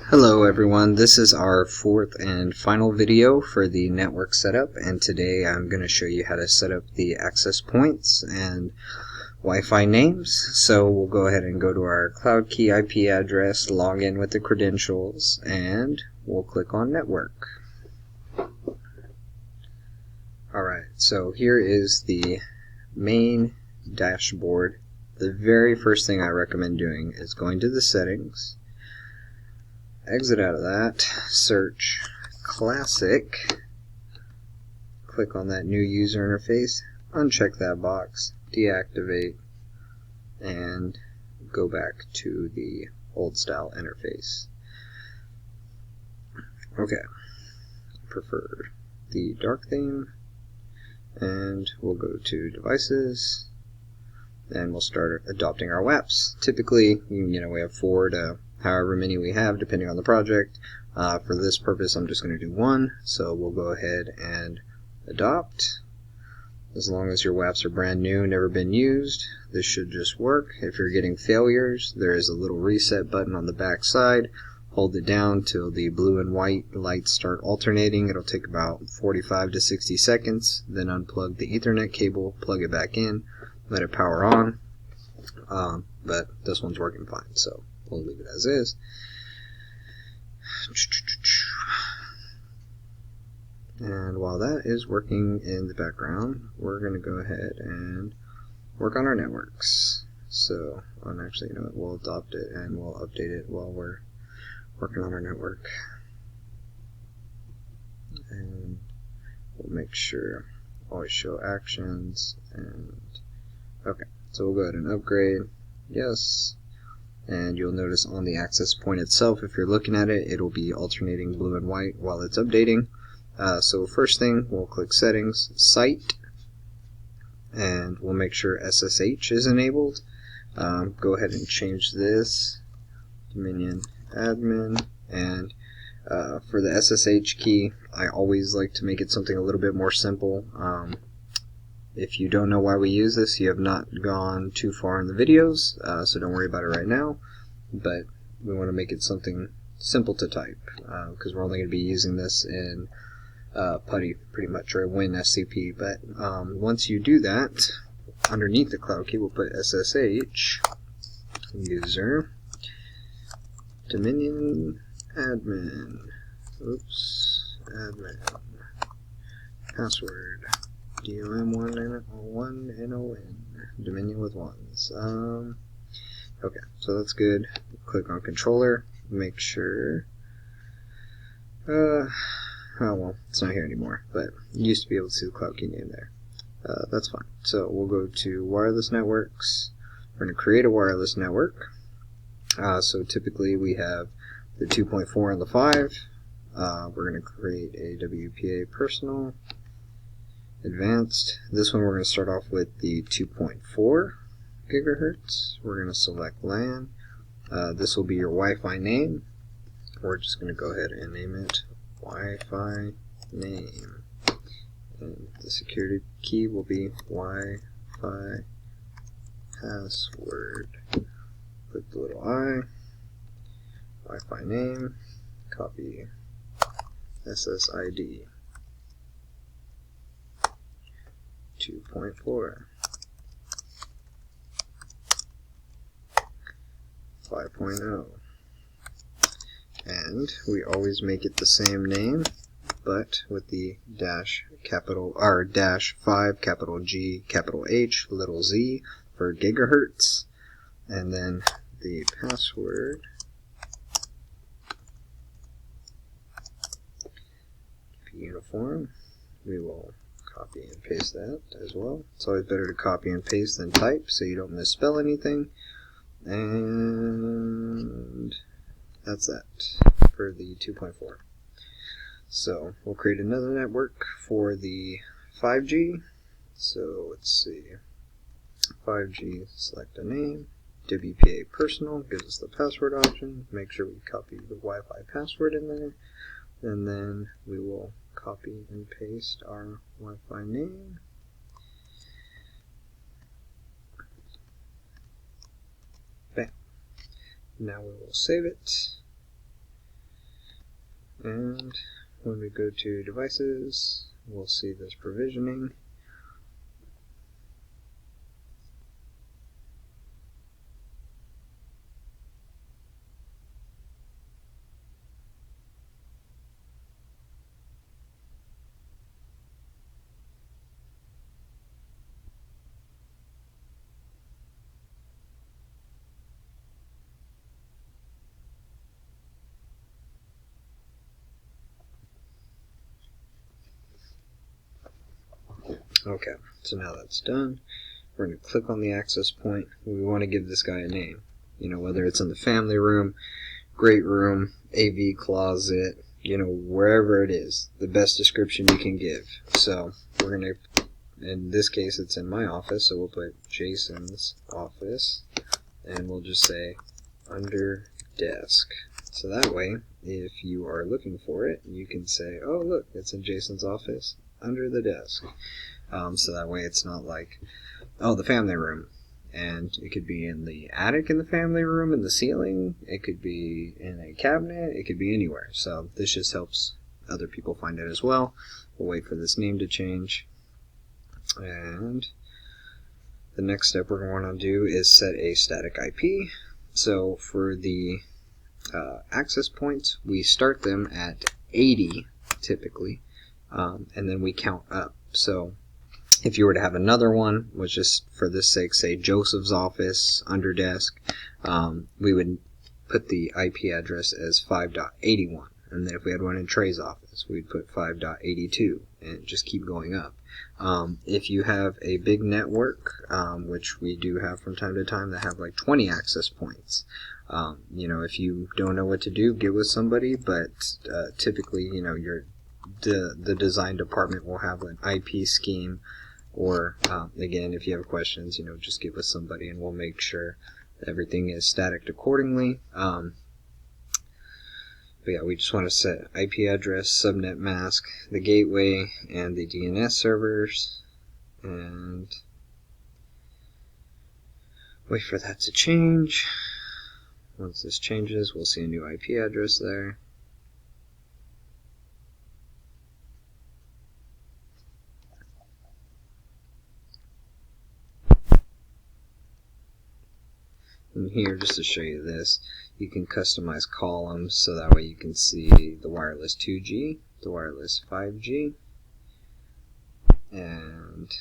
Hello everyone, this is our fourth and final video for the network setup, and today I'm going to show you how to set up the access points and Wi-Fi names. So we'll go ahead and go to our cloud key IP address, log in with the credentials, and we'll click on network. Alright, so here is the main dashboard. The very first thing I recommend doing is going to the settings, exit out of that, search classic, click on that new user interface, uncheck that box, deactivate, and go back to the old style interface. Okay, prefer the dark theme, and we'll go to devices, and we'll start adopting our WAPs. Typically, we have 4 to however many we have depending on the project. For this purpose I'm just going to do 1, so we'll go ahead and adopt. As long as your WAPs are brand new, never been used, this should just work. If you're getting failures, there is a little reset button on the back side. Hold it down till the blue and white lights start alternating. It'll take about 45 to 60 seconds. Then unplug the Ethernet cable, plug it back in, let it power on. But this one's working fine, so we'll leave it as is. And while that is working in the background, we're going to go ahead and work on our networks. So, actually, we'll adopt it and we'll update it while we're working on our network. And we'll make sure always show actions. And okay, so we'll go ahead and upgrade. Yes. And you'll notice on the access point itself, if you're looking at it, it'll be alternating blue and white while it's updating. So first thing, we'll click settings, site, and we'll make sure SSH is enabled. Go ahead and change this, Dominion admin, and for the SSH key, I always like to make it something a little bit more simple. If you don't know why we use this, you have not gone too far in the videos, so don't worry about it right now. But we want to make it something simple to type, because we're only going to be using this in PuTTY pretty much, or WinSCP. But once you do that, underneath the cloud key, we'll put SSH user Dominion admin. Oops, admin. Password. DOM1NON, Dominion with ones. Okay, so that's good. Click on controller, make sure. Oh well, it's not here anymore, but you used to be able to see the cloud key name there. That's fine. So we'll go to wireless networks. We're going to create a wireless network. So typically we have the 2.4 and the 5. We're going to create a WPA personal. Advanced. This one we're going to start off with the 2.4 gigahertz. We're going to select LAN. This will be your Wi-Fi name. We're just going to go ahead and name it Wi-Fi name. And the security key will be Wi-Fi password. Click the little I. Wi-Fi name. Copy SSID. 2.4 5.0, and we always make it the same name, but with the dash 5 capital G capital H little z for gigahertz, and then the password uniform. We will copy and paste that as well. It's always better to copy and paste than type so you don't misspell anything. And that's that for the 2.4. So we'll create another network for the 5G. So let's see. 5G, select a name. WPA personal gives us the password option. Make sure we copy the Wi-Fi password in there. And then we will copy and paste our Wi-Fi name. Bam. Now we will save it. And when we go to devices, we'll see this provisioning. Okay, so now that's done. We're going to click on the access point. We want to give this guy a name. You know, whether it's in the family room, great room, AV closet, you know, wherever it is, the best description you can give. So we're going to, in this case, it's in my office, so we'll put Jason's office, and we'll just say under desk. So that way, if you are looking for it, you can say, oh, look, it's in Jason's office under the desk. So that way it's not like, oh, the family room. And it could be in the attic in the family room, in the ceiling. It could be in a cabinet. It could be anywhere. So this just helps other people find it as well. We'll wait for this name to change. And the next step we're going to want to do is set a static IP. So for the access points, we start them at 80 typically, and then we count up. So if you were to have another one, which just for this sake, say Joseph's office under desk, we would put the IP address as 5.81. And then if we had one in Trey's office, we'd put 5.82 and just keep going up. If you have a big network, which we do have from time to time that have like 20 access points, you know, if you don't know what to do, get with somebody, but typically, you know, the design department will have an IP scheme. Or, again, if you have questions, you know, just get with somebody and we'll make sure everything is static accordingly. But yeah, we just want to set IP address, subnet mask, the gateway, and the DNS servers. And wait for that to change. Once this changes, we'll see a new IP address there. And here, just to show you this, you can customize columns so that way you can see the wireless 2G, the wireless 5G, and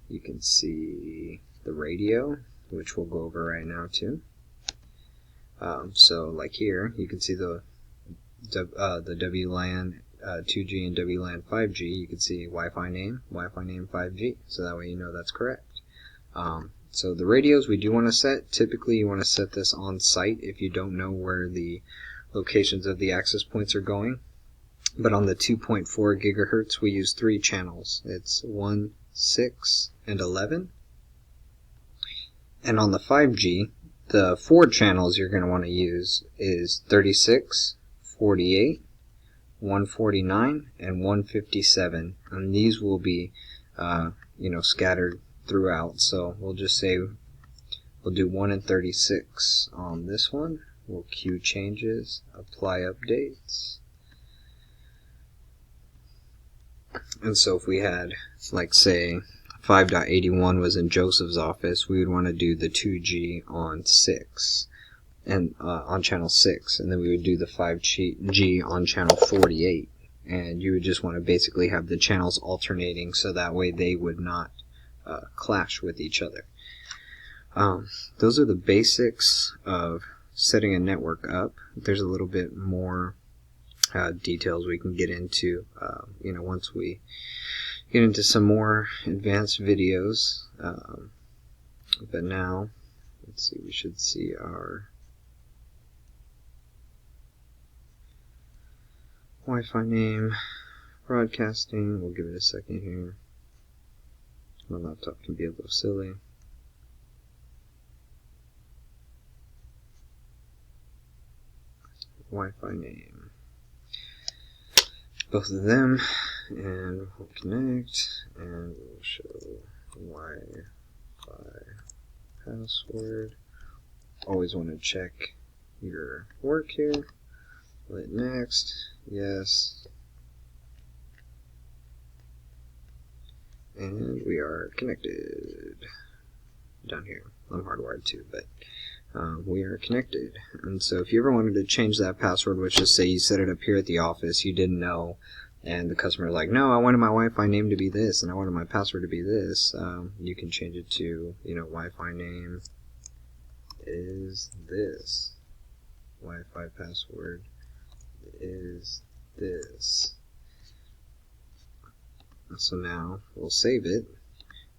you can see the radio, which we'll go over right now too. So like here, you can see the WLAN 2G and WLAN 5G. You can see Wi-Fi name 5G, so that way you know that's correct. So the radios we do want to set, typically you want to set this on site if you don't know where the locations of the access points are going. But on the 2.4 gigahertz we use 3 channels. It's 1, 6, and 11. And on the 5G, the 4 channels you're going to want to use is 36, 48, 149, and 157. And these will be, you know, scattered throughout. So we'll just say we'll do 1 and 36 on this one. We'll queue changes, apply updates. And so if we had, like, say 5.81 was in Joseph's office, we would want to do the 2G on 6 and on channel 6, and then we would do the 5G on channel 48. And you would just want to basically have the channels alternating so that way they would not clash with each other. Those are the basics of setting a network up. There's a little bit more details we can get into, you know, once we get into some more advanced videos. But now, let's see, we should see our Wi-Fi name, broadcasting. We'll give it a second here. My laptop can be a little silly. Wi-Fi name. Both of them, and we'll connect, and we'll show Wi-Fi password. Always want to check your work here. Let next, yes. And we are connected. Down here. I'm hardwired too, but we are connected. And so if you ever wanted to change that password, which just say you set it up here at the office, you didn't know, and the customer was like, no, I wanted my Wi-Fi name to be this, and I wanted my password to be this, you can change it to, Wi-Fi name is this. Wi-Fi password is this. So now we'll save it.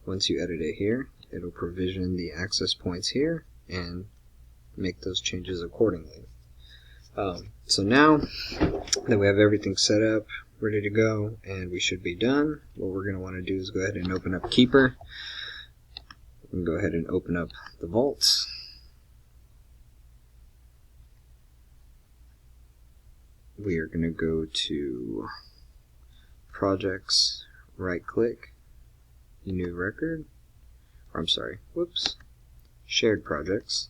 Once you edit it here, it'll provision the access points here and make those changes accordingly. So now that we have everything set up, ready to go, and we should be done, what we're going to want to do is go ahead and open up Keeper. We can go ahead and open up the vaults. We are going to go to Projects, right click, New Record, or I'm sorry, whoops, Shared Projects,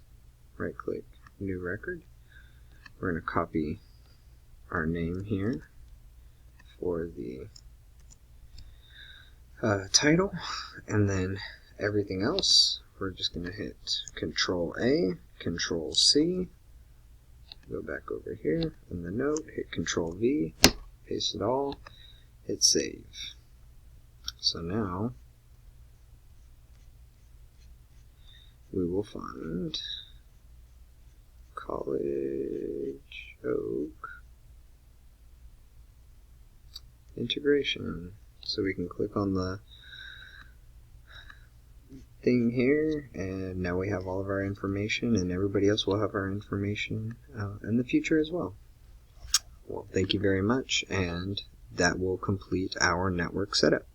right click, New Record. We're going to copy our name here for the title, and then everything else we're just going to hit Control A, Control C, go back over here in the note, hit Control V, paste it all, hit save. So now we will find College Oak integration. So we can click on the thing here, and now we have all of our information, and everybody else will have our information in the future as well. Well, thank you very much, and that will complete our network setup.